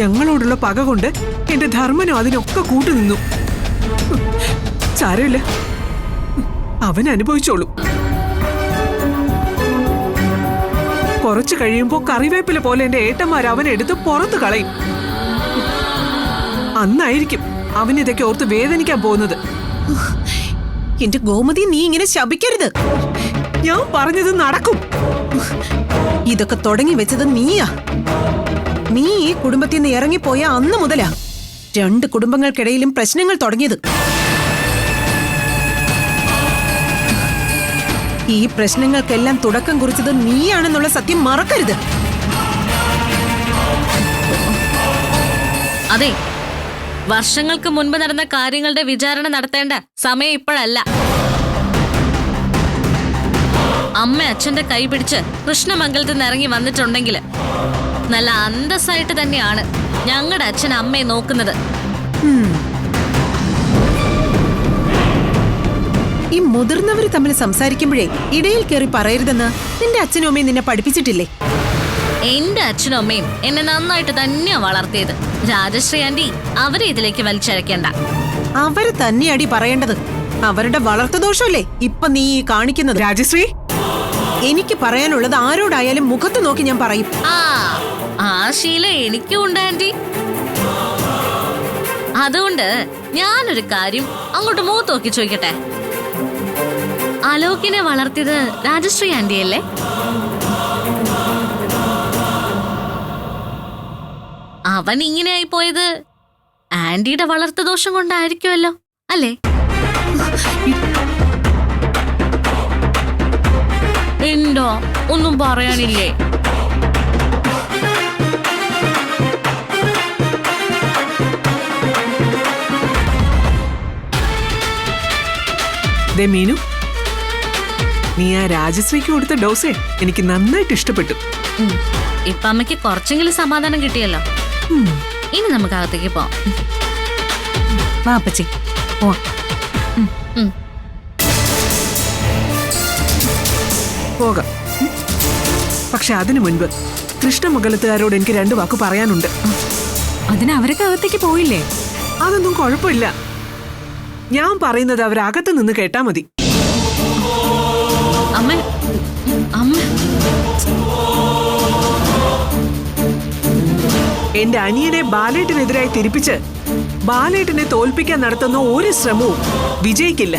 ഞങ്ങളോടുള്ള പക കൊണ്ട് എന്റെ ധർമ്മനും അതിനൊക്കെ കൂട്ടുനിന്നു. സാരമില്ല, അവൻ അനുഭവിച്ചോളൂ. കുറച്ചു കഴിയുമ്പോ കറിവേപ്പില പോലെ എന്റെ ഏട്ടന്മാർ അവനെടുത്ത് പുറത്തു കളയും. അന്നായിരിക്കും അവനിതൊക്കെ ഓർത്ത് വേദനിക്കാൻ പോകുന്നത്. എന്റെ ഗോമതി, നീ ഇങ്ങനെ ശപിക്കരുത്. ഞാൻ പറഞ്ഞത് നടക്കും. ഇതൊക്കെ തുടങ്ങി വെച്ചത് നീയാ. നീ ഈ കുടുംബത്തിൽ നിന്ന് ഇറങ്ങിപ്പോയ അന്ന് മുതലാ 2 കുടുംബങ്ങൾക്കിടയിലും പ്രശ്നങ്ങൾ തുടങ്ങിയത്. ഈ പ്രശ്നങ്ങൾക്കെല്ലാം തുടക്കം കുറിച്ചത് നീയാണെന്നുള്ള സത്യം മറക്കരുത്. അതെ, വർഷങ്ങൾക്ക് മുൻപ് നടന്ന കാര്യങ്ങളുടെ വിചാരണ നടത്തേണ്ട സമയം ഇപ്പോഴല്ല. അമ്മ അച്ഛന്റെ കൈ പിടിച്ച് കൃഷ്ണമംഗലത്ത് നിന്ന് ഇറങ്ങി വന്നിട്ടുണ്ടെങ്കിൽ നല്ല അന്തസ്സായിട്ട് തന്നെയാണ് ഞങ്ങളുടെ അച്ഛൻ അമ്മയെ നോക്കുന്നത്. ഈ മുതിർന്നവര് തമ്മിൽ സംസാരിക്കുമ്പോഴേ ഇടയിൽ കയറി പറയരുതെന്ന് നിന്റെ അച്ഛനും അമ്മയും നിന്നെ പഠിപ്പിച്ചിട്ടില്ലേ? എന്റെ അച്ഛനും അമ്മയും എന്നെ നന്നായിട്ട് തന്നെയാ വളർത്തിയത്. രാജശ്രീ ആന്റി അവരെ ഇതിലേക്ക് വലിച്ചഴക്കേണ്ട. അവര് തന്നെയാടി പറയേണ്ടത്. അവരുടെ വളർത്തുദോഷമല്ലേ ഇപ്പൊ നീ കാണിക്കുന്നത്. രാജശ്രീ, എനിക്ക് പറയാനുള്ളത് ആരോടായാലും മുഖത്ത് നോക്കി ഞാൻ പറയും. ആ ശീലം എനിക്കും ഉണ്ട് ആന്റി. അതുകൊണ്ട് ഞാനൊരു കാര്യം അങ്ങോട്ട് മുഖത്ത് നോക്കി ചോദിക്കട്ടെ. അലോകിനെ വളർത്തിയത് രാജശ്രീ ആന്റിയല്ലേ? അവൻ ഇങ്ങനെയായി പോയത് ആന്റിയുടെ വളർത്തുദോഷം കൊണ്ടായിരിക്കുമല്ലോ, അല്ലേ? എന്തോ ഒന്നും പറയാനില്ലേ? മീനു, നീ ആ രാജശ്രീക്ക് കൊടുത്ത ഡോസേ എനിക്ക് നന്നായിട്ട് ഇഷ്ടപ്പെട്ടു. ഇപ്പൊ അമ്മയ്ക്ക് കുറച്ചെങ്കിലും സമാധാനം കിട്ടിയല്ലോ. ഇനി നമുക്ക് അകത്തേക്ക് പോവാം. വാപ്പച്ചി പോകാം. പക്ഷെ അതിനു മുൻപ് കൃഷ്ണമംഗലത്തുകാരോട് എനിക്ക് 2 വാക്ക് പറയാനുണ്ട്. അതിന് അവരൊക്കെ അകത്തേക്ക് പോയില്ലേ? അതൊന്നും കുഴപ്പമില്ല. ഞാൻ പറയുന്നത് അവരകത്ത് നിന്ന് കേട്ടാ മതി. അമ്മ അമ്മ എന്റെ അനിയനെ ബാലേട്ടിനെതിരായി തിരിപ്പിച്ച് ബാലേട്ടിനെ തോൽപ്പിക്കാൻ നടത്തുന്ന ഒരു ശ്രമവും വിജയിക്കില്ല.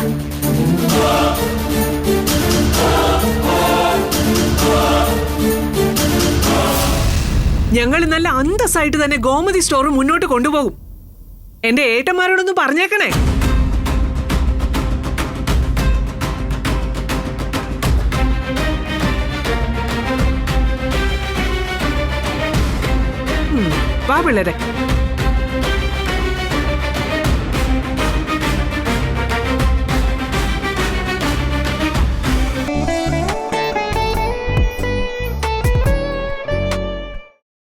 ഞങ്ങൾ നല്ല അന്തസ്സായിട്ട് തന്നെ ഗോമതി സ്റ്റോർ മുന്നോട്ട് കൊണ്ടുപോകും. എന്റെ ഏട്ടന്മാരോടൊന്ന് പറഞ്ഞേക്കണേ. വാ പിള്ളേരെ.